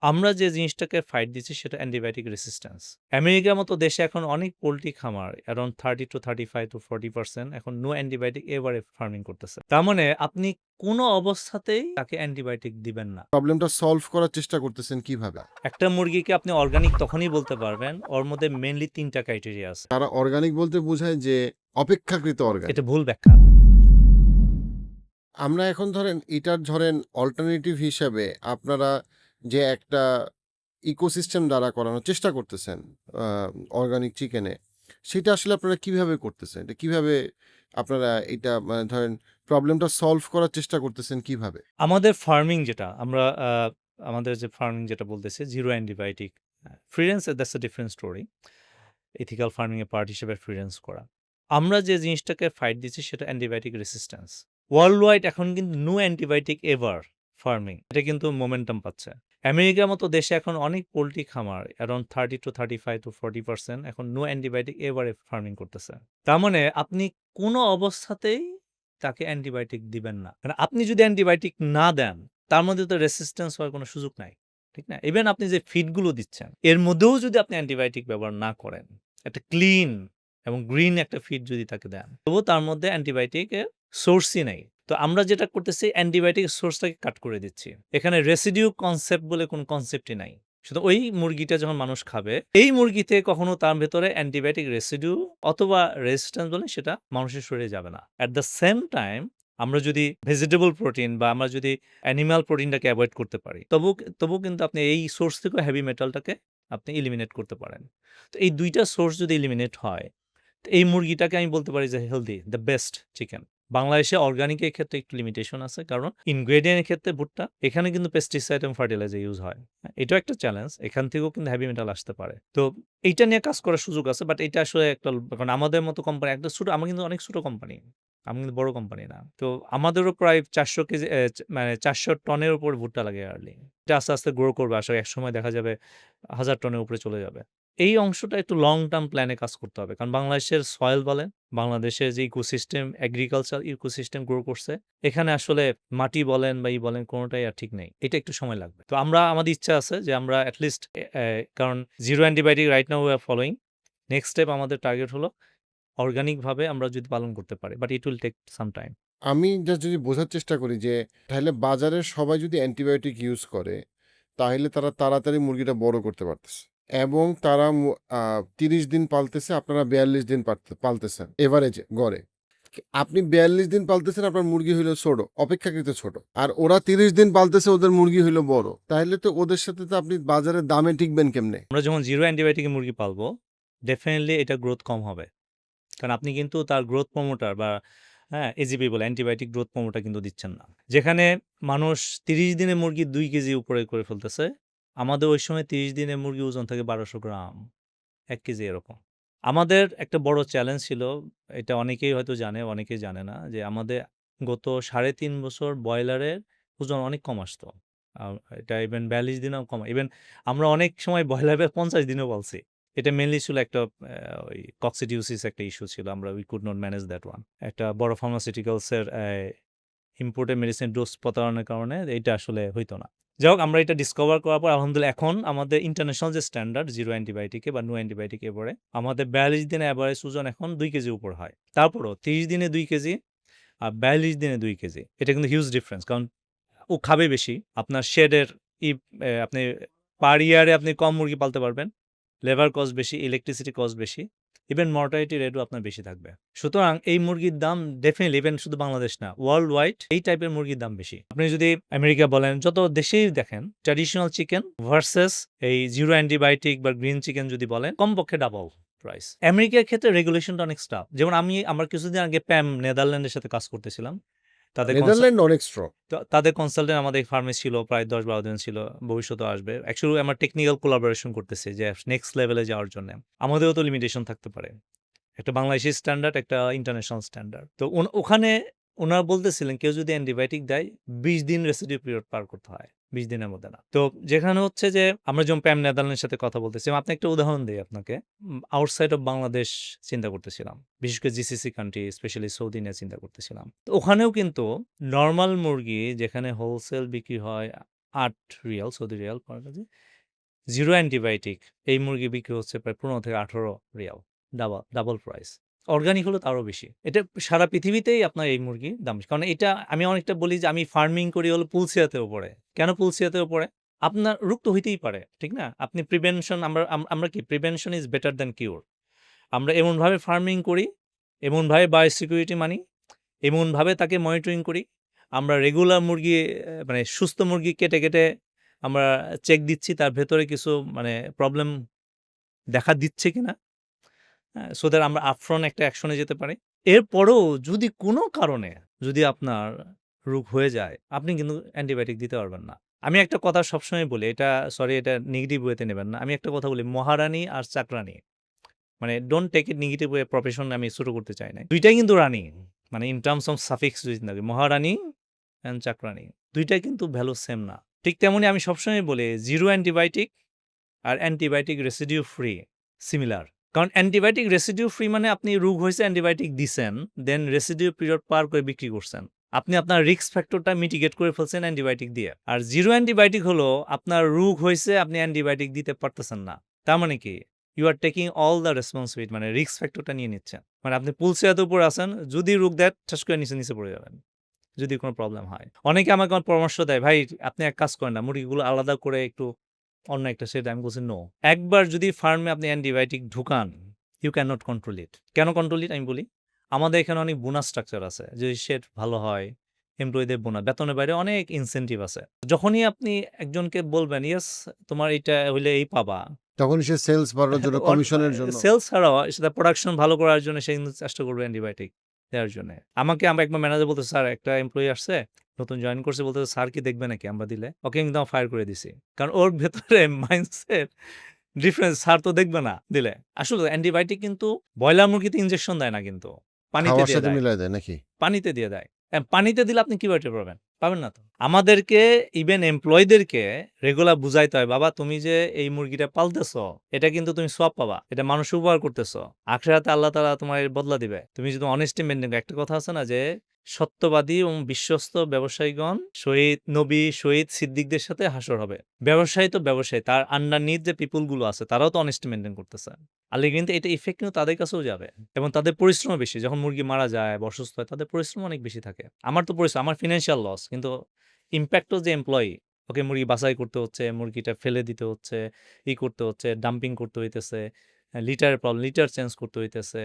আমরা যে জিনিসটাকে ফাইট দিচ্ছি সেটা অ্যান্টিবায়োটিক রেসিস্ট্যান্স। আমেরিকার মতো দেশে এখন অনেক পোল্ট্রি খামার অ্যারাউন্ড 30-35% এখন নো অ্যান্টিবায়োটিক এভারে ফার্মিং করতেছে। তার মানে আপনি কোনো অবস্থাতেই তাকে অ্যান্টিবায়োটিক দিবেন না। প্রবলেমটা সলভ করার চেষ্টা করতেছেন কিভাবে? একটা মুরগিকে আপনি অর্গানিক তখনই বলতে পারবেন, ওর মধ্যে মেইনলি ৩ টা ক্রাইটেরিয়া আছে। তারা অর্গানিক বলতে বোঝায় যে অপেক্ষাকৃত অর্গানিক। এটা ভুল ব্যাখ্যা। আমরা এখন ধরেন অল্টারনেটিভ হিসাবে আপনারা যে একটা ইকোসিস্টেম দাঁড়া করানোর চেষ্টা করতেছেন আ অর্গানিক চিকেনে, সেটা আসলে আপনারা কিভাবে করতেছেন? এটা কিভাবে আপনারা এটা মানে ধরেন প্রবলেমটা সলভ করার চেষ্টা করতেছেন কিভাবে? আমাদের ফার্মিং যেটা আমরা আমাদের যে ফার্মিং যেটা বলতেছি zero antibiotic, free range that's a different story. Ethical farming এর পার্ট হিসেবে ফ্রি রেঞ্জ করা। আমরা যে জিনিসটাকে ফাইট দিচ্ছি সেটা অ্যান্টিবায়োটিক রেসিস্ট্যান্স। ওয়ার্ল্ড ওয়াইড এখন কিন্তু নো অ্যান্টিবায়োটিক এভার ফার্মিং। এটা কিন্তু মোমেন্টাম পাচ্ছে। আমেরিকার মতো দেশে এখন অনেক পোল্ট্রি খামার অ্যারাউন্ড 30-35% এখন নো অ্যান্টিবায়োটিক এভারে ফার্মিং করতেছে। তার মানে আপনি কোনো অবস্থাতেই তাকে অ্যান্টিবায়োটিক দিবেন না। মানে আপনি যদি অ্যান্টিবায়োটিক না দেন, তার মধ্যে তো রেসিস্ট্যান্স হওয়ার কোনো সুযোগ নাই। ঠিক না? ইভেন আপনি যে ফিডগুলো দিচ্ছেন, এর মধ্যেও যদি আপনি অ্যান্টিবায়োটিক ব্যবহার না করেন, একটা ক্লিন এবং গ্রিন একটা ফিড যদি তাকে দেন, তবুও তার মধ্যে অ্যান্টিবায়োটিকের সোর্সই নাই। তো আমরা যেটা করতেছি অ্যান্টিবায়োটিক সোর্সটাকে কাট করে দিচ্ছি। এখানে রেসিডিউ কনসেপ্ট বলে কোনো কনসেপ্টই নাই। শুধু ওই মুরগিটা যখন মানুষ খাবে, এই মুরগিতে কখনো তার ভেতরে অ্যান্টিবায়োটিক রেসিডিউ অথবা রেজিস্ট্যান্স বলেন সেটা মানুষের শরীরে যাবে না। অ্যাট দ্য সেম টাইম আমরা যদি ভেজিটেবল প্রোটিন বা আমরা যদি অ্যানিমাল প্রোটিনটাকে এভয়েড করতে পারি, তবুও কিন্তু আপনি এই সোর্স থেকেও হেভি মেটালটাকে আপনি এলিমিনেট করতে পারেন। তো এই ২ টা সোর্স যদি এলিমিনেট হয়, তো এই মুরগিটাকে আমি বলতে পারি যে হেলথি, দ্য বেস্ট চিকেন। বাংলাদেশে অর্গানিক এর ক্ষেত্রে একটু লিমিটেশন আছে। কারণ ইনগ্রেডিয়েন্ট এর ক্ষেত্রে ভুট্টা, এখানে কিন্তু পেস্টিসাইড এবং ফার্টিলাইজার ইউজ হয়। এটাও একটা চ্যালেঞ্জ। এখান থেকেও কিন্তু হেভি মেটাল আসতে পারে। তো এইটা নিয়ে কাজ করার সুযোগ আছে। বাট এটা আসলে একটা কারণ আমাদের মতো কোম্পানি একটা ছোট আমরা কিন্তু অনেক ছোট কোম্পানি। আমি কিন্তু বড় কোম্পানি না। তো আমাদেরও প্রায় ৪০০ কেজি মানে ৪০০ টনের উপর ভুট্টা লাগে ইয়ারলি। এটা আস্তে, আস্তে গ্রো করবে। আসলে একসময় দেখা যাবে ১,০০০ টনের উপরে চলে যাবে। এই অংশটা একটু লং টার্ম প্ল্যানে কাজ করতে হবে। কারণ বাংলাদেশের সয়েল বলেন, বাংলাদেশের যে ইকোসিস্টেম, এগ্রিকালচার ইকোসিস্টেম গ্রো করছে, এখানে আসলে মাটি বলেন বা বলেন কোনটাই আর ঠিক নেই। এটা একটু সময় লাগবে। তো আমাদের ইচ্ছা আছে যে আমরা এট লিস্ট কারণ zero antibiotic right now we are following. Next step আমাদের টার্গেট হলো অর্গানিক ভাবে আমরা যদি পালন করতে পারি। But it will take some time. আমি জাস্ট যদি বোঝার চেষ্টা করি যে তাহলে বাজারের সবাই যদি অ্যান্টিবায়োটিক ইউজ করে, তাহলে তারা তাড়াতাড়ি মুরগিটা বড় করতে পারতেছে। এবং তারা ৩০ দিন পালতেছে, আপনারা ৪২ দিন পালতেছেন এভারেজে গড়ে। আপনি ৪২ দিন পালতেছেন, আপনার মুরগি হইলো ছোট, অপেক্ষাকৃত ছোট। আর ওরা ৩০ দিন পালতেছে, ওদের মুরগি হইলো বড়। তাহলে তো ওদের সাথে তো আপনি বাজারের দামে টিকবেন কেমনে? আমরা যখন জিরো অ্যান্টিবায়োটিক এ মুরগি পালবো, ডেফিনিটলি এটা গ্রোথ কম হবে। কারণ আপনি কিন্তু তার গ্রোথ প্রমোটার বা এজিপি বলে অ্যান্টিবায়োটিক গ্রোথ প্রমোটার কিন্তু দিচ্ছেন না। যেখানে মানুষ ৩০ দিনে মুরগি ২ কেজি উপরে করে ফেলতেছে, আমাদের ওই সময় ৩০ দিনে মুরগির ওজন থাকে ১২০০ গ্রাম, ১ কেজি এরকম। আমাদের একটা বড় চ্যালেঞ্জ ছিল, এটা অনেকেই হয়তো জানে, অনেকেই জানে না যে আমাদের গত ৩.৫ বছর ব্রয়লারের ওজন অনেক কম আসতো। আ এটা ইভেন ৪২ দিনেও কম। ইভেন আমরা অনেক সময় ব্রয়লার ৫০ দিনেও পালছি। এটা মেইনলি ছিল একটা ওই কক্সিডিওসিস একটা ইস্যু ছিল। we could not manage that one. একটা বড় ফার্মাসিউটিক্যালস এর ইম্পোর্টেড মেডিসিন ডোজ প্রতারণার কারণে এইটা আসলে হইতো না। যাই হোক আমরা এটা ডিসকভার করার পর আলহামদুলিল্লাহ এখন আমাদের ইন্টারন্যাশনাল যে স্ট্যান্ডার্ড জিরো অ্যান্টিবায়োটিকে বা নো অ্যান্টিবায়োটিক এভারে আমাদের ৪২ দিনে এভারেজ ওজন এখন ২ কেজির উপর হয়। তারপরও ৩০ দিনে ২ কেজি আর ৪২ দিনে ২ কেজি। এটা কিন্তু হিউজ ডিফারেন্স। কারণ ও খাবে বেশি। আপনার শেডের আপনি পার ইয়ারে আপনি কম মুরগি পালতে পারবেন। লেবার কস্ট বেশি, ইলেকট্রিসিটি কস্ট বেশি। ইভেন মর্টালিটি রেটও আপনার বেশি থাকবে। সুতরাং এই মুরগির দাম ডেফিনিটলি ইভেন শুধু বাংলাদেশ না, ওয়ার্লড ওয়াইড এই টাইপের মুরগির দাম বেশি। আপনি যদি আমেরিকা বলেন, যত দেশেই দেখেন ট্র্যাডিশনাল চিকেন ভার্সাস এই জিরো অ্যান্টিবায়োটিক বা গ্রিন চিকেন যদি বলেন, কমপক্ষে ডাবল প্রাইস। আমেরিকার ক্ষেত্রে রেগুলেশনটা অনেক স্টাফ। যেমন আমার কিছুদিন আগে প্যাম নেদারল্যান্ডের সাথে কাজ করতেছিলাম। তাদের নেদারল্যান্ড অনেক স্ট্রং। তাদের কনসালটেন্ট আমাদের ফার্মে ছিল প্রায় ১০-১২ জন ছিল। ভবিষ্যতেও আসবে। অ্যাকচুয়ালি আমরা টেকনিক্যাল কোলাবোরেশন করতেছি যে নেক্সট লেভেলে যাওয়ার জন্যে। আমাদেরও তো লিমিটেশন থাকতে পারে। একটা বাংলাদেশী স্ট্যান্ডার্ড, একটা ইন্টারন্যাশনাল স্ট্যান্ডার্ড। তো ওখানে উনারা বলতেছিলেন কেউ যদি অ্যান্টিবায়োটিক দেয় ২০ দিন রেসিডিউ পিরিয়ড পার করতে হয়। ২০ দিনের মধ্যে না। তো যেখানে হচ্ছে যে আমরা যেমন প্যাম নেদারল্যান্ডের সাথে কথা বলতেছি, আপনি একটা উদাহরণ দেই আপনাকে। আউটসাইড অফ বাংলাদেশ চিন্তা করতেছিলাম। বিশেষ করে জিসিসি কান্ট্রি স্পেশালি সৌদি নিয়ে চিন্তা করতেছিলাম। তো ওখানেও কিন্তু নরমাল মুরগি যেখানে হোলসেল বিক্রি হয় 8 রিয়াল, সৌদি রিয়াল পার কেজি। জিরো অ্যান্টিবায়োটিক এই মুরগি বিক্রি হচ্ছে প্রায় 15 থেকে 18 রিয়াল। Double price. অর্গানিক হলে তো আরও বেশি। এটা সারা পৃথিবীতেই আপনার এই মুরগির দাম বেশি। কারণ এটা আমি অনেকটা বলি যে আমি ফার্মিং করি হলো পুলসিয়াতেও পড়ে। কেন পুলসিয়াতেও পড়ে? আপনার রোগ তো হইতেই পারে, ঠিক না? আপনি প্রিভেনশন আমরা কি প্রিভেনশন ইজ বেটার দ্যান কিউর। আমরা এমনভাবে ফার্মিং করি, এমনভাবে বায়োসিকিউরিটি মানি, এমনভাবে তাকে মনিটরিং করি। আমরা রেগুলার মুরগি মানে সুস্থ মুরগি কেটে আমরা চেক দিচ্ছি তার ভেতরে কিছু মানে প্রবলেম দেখা দিচ্ছে কিনা, হ্যাঁ? সো দ্যাট আমরা আপফ্রন্ট একটা অ্যাকশনে যেতে পারি। এরপরেও যদি কোনো কারণে যদি আপনার রোগ হয়ে যায়, আপনি কিন্তু অ্যান্টিবায়োটিক দিতে পারবেন না। আমি একটা কথা সবসময় বলি, এটা সরি এটা নেগেটিভ ওয়েতে নেবেন না। আমি একটা কথা বলি, মহারানী আর চাকরানী। মানে don't take it negative way, profession আমি ছোট করতে চাই নাই। ২ টাই কিন্তু রানী। মানে ইন টার্মস অফ সাফিক্স যদি চিন্তা করি, মহারানী অ্যান্ড চাকরানী। ২ টাই কিন্তু ভ্যালু সেম না। ঠিক তেমনি আমি সবসময় বলি, জিরো অ্যান্টিবায়োটিক আর অ্যান্টিবায়োটিক রেসিডিউ ফ্রি সিমিলার। কারণ অ্যান্টিবায়োটিক রেসিডিউ ফ্রি মানে আপনি রোগ হয়েছে অ্যান্টিবায়োটিক দিছেন, দেন রেসিডিউ পিরিয়ড পার করে বিক্রি করছেন। আপনি আপনার রিস্ক ফ্যাক্টরটা মিটিগেট করে ফেলছেন অ্যান্টিবায়োটিক দিয়ে। আর জিরো অ্যান্টিবায়োটিক হলো আপনার রোগ হয়েছে, আপনি অ্যান্টিবায়োটিক দিতে পারতেছেন না। তার মানে কি? You are taking all the responsibility, মানে রিস্ক ফ্যাক্টরটা নিয়ে নিচ্ছেন। মানে আপনি পুলসিয়াতের উপর আছেন, যদি রোগ দেয় ঠাস করে নিচে পড়ে যাবেন। যদি কোনো প্রবলেম হয়। অনেকে আমাকে পরামর্শ দেয়, ভাই আপনি এক কাজ করেন না, মুরগিগুলো আলাদা করে একটু অন্য একটা শেড। আমি বলছি নো। একবার যদি ফার্মে আপনি অ্যান্টিবায়োটিক ঢুকান, you can not control it. Can't control ইট আমি বলি। আমাদের এখানে অনেক বোনাস স্ট্রাকচার আছে। যদি শেড ভালো হয়, এমপ্লয়িদের বোনাস, বেতনের বাইরে অনেক ইনসেনটিভ আছে। যখনই আপনি একজনকে বলবেন, ইয়েস তোমার এইটা হইলে এই পাবা। তখনই সে সেলস বাড়ানোর জন্য, কমিশনের জন্য। সেলস ছাড়াও সেটা প্রোডাকশন ভালো করার জন্য সে কিন্তু চেষ্টা করবে অ্যান্টিবায়োটিক দেওয়ার জন্য। আমাকে একবার ম্যানেজার বলতে, স্যার একটা এমপ্লয়ি আসছে, নতুন জয়েন করছে, বলতে স্যার কি দেখবে নাকি আমরা দিলে? ওকে কিন্তু ফায়ার করে দিছি। কারণ ওর ভেতরে মাইন্ডসেট ডিফারেন্স, স্যার তো দেখবে না দিলে। আসলে অ্যান্টিবায়োটিক কিন্তু ব্রয়লার মুরগিতে ইনজেকশন দেয় না, কিন্তু পানিতে খাওয়ার দিয়ে সাথে দেয়। মিলায় দেয় নাকি? পানিতে দিয়ে দেয়। পানিতে দিলে আপনি কিভাবে টের পাবেন? পাবেন না তো। আমাদেরকে ইভেন এমপ্লয়িদেরকে রেগুলার বুঝাইতে হয়, বাবা তুমি যে এই মুরগিটা পালতেছ, এটা কিন্তু তুমি সওয়াব পাবা। এটা মানুষের উপকার করতেছ। আখিরাতে আল্লাহ তাআলা তোমার এর বদলা দিবে। তুমি যদি অনেস্টি মেইনটেইন করো। একটা কথা আছে না যে, সত্যবাদী এবং বিশ্বস্ত ব্যবসায়ীগণ শহীদ নবী, শহীদ, সিদ্দিকদের সাথে হাসর হবে। ব্যবসায়ী তো ব্যবসায়ী, তার আন্ডারনিথ যে পিপল গুলো আছে তারাও তো অনেস্টি মেইনটেইন করতেছে। আল্লাহ কিন্তু এটা ইফেক্ট কিন্তু তাদের কাছেও যাবে এবং তাদের পরিশ্রমও বেশি। যখন মুরগি মারা যায় বা অসুস্থ হয়, তাদের পরিশ্রম অনেক বেশি থাকে। আমার তো পরিশ্রম, আমার ফিন্যান্সিয়াল লস, কিন্তু ইমপ্যাক্টও যে এমপ্লয়ি, ওকে মুরগি বাছাই করতে হচ্ছে, মুরগিটা ফেলে দিতে হচ্ছে, করতে হচ্ছে, ডাম্পিং করতে হইতেছে, লিটারের প্রবলেম, লিটার চেঞ্জ করতে হইতেছে,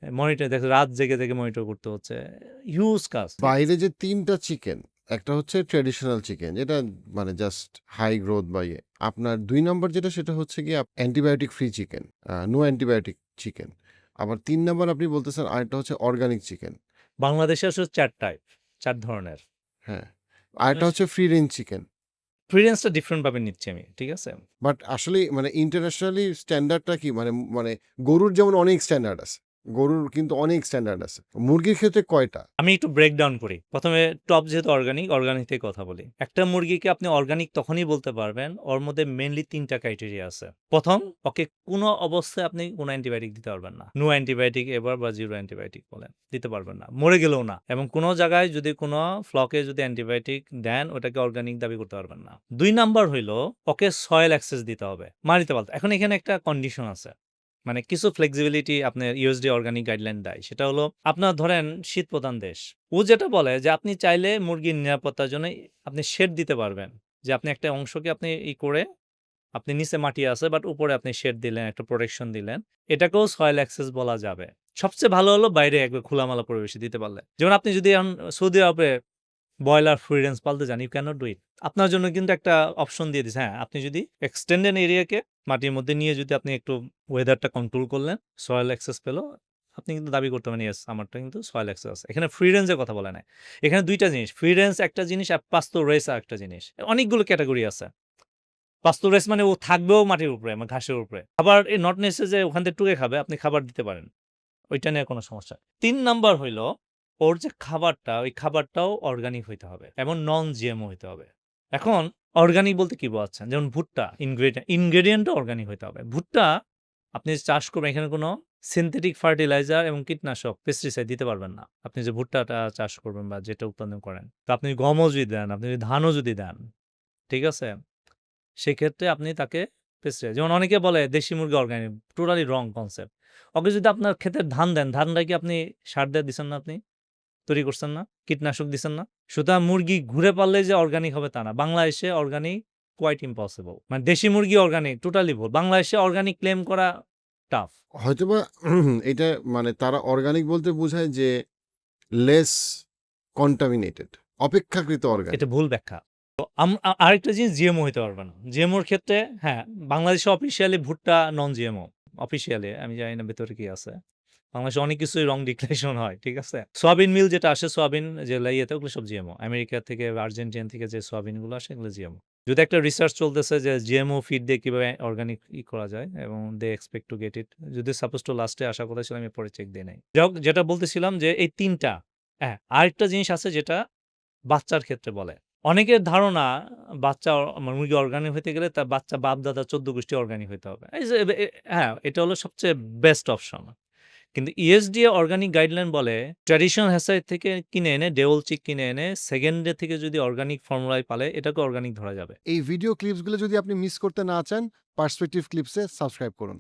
মনিটর দেখে রাত জেগে মনিটর করতে হচ্ছে। হিউজ কাজ। বাইরে যে ৩ টা চিকেন, একটা হচ্ছে ট্র্যাডিশনাল চিকেন, যেটা মানে জাস্ট হাই গ্রোথ বা ইয়ে। আপনার ২ নাম্বার যেটা, সেটা হচ্ছে গিয়ে antibiotic free chicken, no antibiotic chicken. আবার ৩ নাম্বার আপনি বলতেছেন আরেকটা হচ্ছে অর্গানিক চিকেন। বাংলাদেশে আসলে ৪ টাইপ, ৪ ধরনের। হ্যাঁ। আরেকটা হচ্ছে ফ্রি রেঞ্জ চিকেন। প্রিফারেন্সটা ডিফারেন্ট ভাবে নিচ্ছি আমি, ঠিক আছে? বাট আসলে মানে ইন্টারন্যাশনালি স্ট্যান্ডার্ডটা কি? মানে গরুর যেমন অনেক স্ট্যান্ডার্ড আছে। গরুর কিন্তু অনেক স্ট্যান্ডার্ড আছে। মুরগির ক্ষেত্রে কয়টা? আমি একটু ব্রেকডাউন করি। ১ম এ টপ যেহেতু অর্গানিক থেকে কথা বলি। একটা মুরগিকে আপনি অর্গানিক তখনই বলতে পারবেন, ওর মধ্যে মেইনলি ৩ টা ক্রাইটেরিয়া আছে। ১ম, ওকে কোনো অবস্থায় আপনি কোনো অ্যান্টিবায়োটিক দিতে পারবেন না। নো অ্যান্টিবায়োটিক এভার বা জিরো অ্যান্টিবায়োটিক বলেন, দিতে পারবেন না। মরে গেলেও না। এবং কোনো জায়গায় যদি কোনো ফ্লকে যদি অ্যান্টিবায়োটিক দেন, ওটাকে অর্গানিক দাবি করতে পারবেন না। ২ নাম্বার হইলো, ওকে সয়েল অ্যাক্সেস দিতে হবে। মাটিতে পালতে। এখন এখানে একটা কন্ডিশন আছে। মানে কিছু ফ্লেক্সিবিলিটি আপনার ইউএসডি অর্গানিক গাইডলাইন দেয়। সেটা হলো, আপনার ধরেন শীত প্রধান দেশ। ও যেটা বলে যে আপনি চাইলে মুরগির নিরাপত্তার জন্য আপনি শেড দিতে পারবেন। যে আপনি একটা অংশকে আপনি করে আপনি নিচে মাটি আছে বাট উপরে আপনি শেড দিলেন, একটা প্রোটেকশন দিলেন। এটাকেও সয়েল অ্যাক্সেস বলা যাবে। সবচেয়ে ভালো হলো বাইরে একবার খোলামেলা পরিবেশে দিতে পারলে। যেমন আপনি যদি এখন সৌদি আরবে ব্রয়লার ফ্রি রেঞ্জ পালতে যান, you can not do it. আপনার জন্য কিন্তু একটা অপশন দিয়ে দিছে। হ্যাঁ, আপনি যদি এক্সটেন্ডেড এরিয়াকে মাটির মধ্যে নিয়ে যদি আপনি একটু ওয়েদারটা কন্ট্রোল করলেন, সয়েল অ্যাক্সেস পেল, আপনি কিন্তু দাবি করতে পারেন, ইয়েস আমারটা কিন্তু সয়েল অ্যাক্সেস আছে। এখানে ফ্রি রেঞ্জের কথা বলা নাই। এখানে ২ টা জিনিস। ফ্রি রেঞ্জ একটা জিনিস আর পাস্তুর রেস আরেকটা জিনিস। অনেকগুলো ক্যাটেগরি আছে। পাস্তুর রেস মানে ও থাকবেও মাটির উপরে, ঘাসের উপরে। খাবার নট নেসেসারি যে ওখান থেকে টুকে খাবে, আপনি খাবার দিতে পারেন। ওইটা নিয়ে কোনো সমস্যা। ৩ নাম্বার হইলো, ওর যে খাবারটা, ওই খাবারটাও অর্গানিক হইতে হবে এবং নন জিএমও হইতে হবে। এখন অর্গানিক বলতে কি বোঝাচ্ছেন? যেমন ভুট্টা, ইনগ্রেডিয়েন্টও অর্গানিক হইতে হবে। ভুট্টা আপনি চাষ করবেন, এখানে কোনো সিনথেটিক ফার্টিলাইজার এবং কীটনাশক, পেস্টিসাইড দিতে পারবেন না। আপনি যে ভুট্টাটা চাষ করবেন বা যেটা উৎপাদন করেন। তো আপনি গমও যদি দেন, আপনি যদি ধানও যদি দেন, ঠিক আছে? সেক্ষেত্রে আপনি তাকে পেস্টিসাইড যেমন অনেকে বলে দেশি মুরগি অর্গানিক, টোটালি রং কনসেপ্ট। ওকে যদি আপনার ক্ষেতের ধান দেন, ধানটা কি আপনি সার দিয়ে দিছেন না আপনি? তৈরি করছেন না? কীটনাশক দিছেন না? সুতরাং মুরগি ঘুরে পারলেই যে অর্গানিক হবে তা না। বাংলাদেশে অর্গানিক কোয়াইট ইম্পসিবল। মানে দেশি মুরগি অর্গানিক টোটালি ভুল। বাংলাদেশে অর্গানিক ক্লেম করা টাফ। হয়তোবা এটা মানে তারা অর্গানিক বলতে বোঝায় যে লেস কন্টামিনেটেড, অপেক্ষাকৃত এটা অর্গানিক। ভুল ব্যাখ্যা। তো আরেকটা জিনিস জিএমও হইতে পারবে না। জিএমওর ক্ষেত্রে হ্যাঁ, বাংলাদেশে অফিসিয়ালি ভুট্টা নন জিএমও। অফিসিয়ালি আমি জানি না ভেতরে কি আছে। বাংলাদেশে অনেক কিছুই রং ডিক্লারেশন হয়। ঠিক আছে? সোয়াবিন মিল যেটা আসে সোয়াবিন যেগুলা ইয়েতে ওগুলো সব জিএমও। আমেরিকা থেকে বা আর্জেন্টিনা থেকে যে সোয়াবিনগুলো আসে এগুলো জিএমও। যদি একটা রিসার্চ চলতেছে যে জিএমও ফিড দিয়ে কিভাবে অর্গানিক করা যায় এবং they expect to get it. যদি সাপোজ টু লাস্টে আসা কথা ছিল আমি পরে চেক দিয়ে নাই। যাই হোক যেটা বলতেছিলাম যে এই ৩ টা হ্যাঁ, আরেকটা জিনিস আছে যেটা বাচ্চার ক্ষেত্রে বলে। অনেকের ধারণা বাচ্চা মুরগি অর্গানিক হইতে গেলে তার বাচ্চা বাপ-দাদা ১৪ গোষ্ঠী অর্গানিক হইতে হবে। এই যে হ্যাঁ, এটা হলো সবচেয়ে বেস্ট অপশন। কিন্তু ইউএসডিএ অর্গানিক গাইডলাইন বলে ট্র্যাডিশনাল হ্যাচারি থেকে কিনে এনে ডেওল চিক কিনে এনে সেকেন্ড ডে থেকে যদি অর্গানিক ফর্মুলায় পালে এটাকে অর্গানিক ধরা যাবে। এই ভিডিও ক্লিপসগুলো যদি আপনি মিস করতে না চান, পার্সপেক্টিভ ক্লিপসে সাবস্ক্রাইব করুন।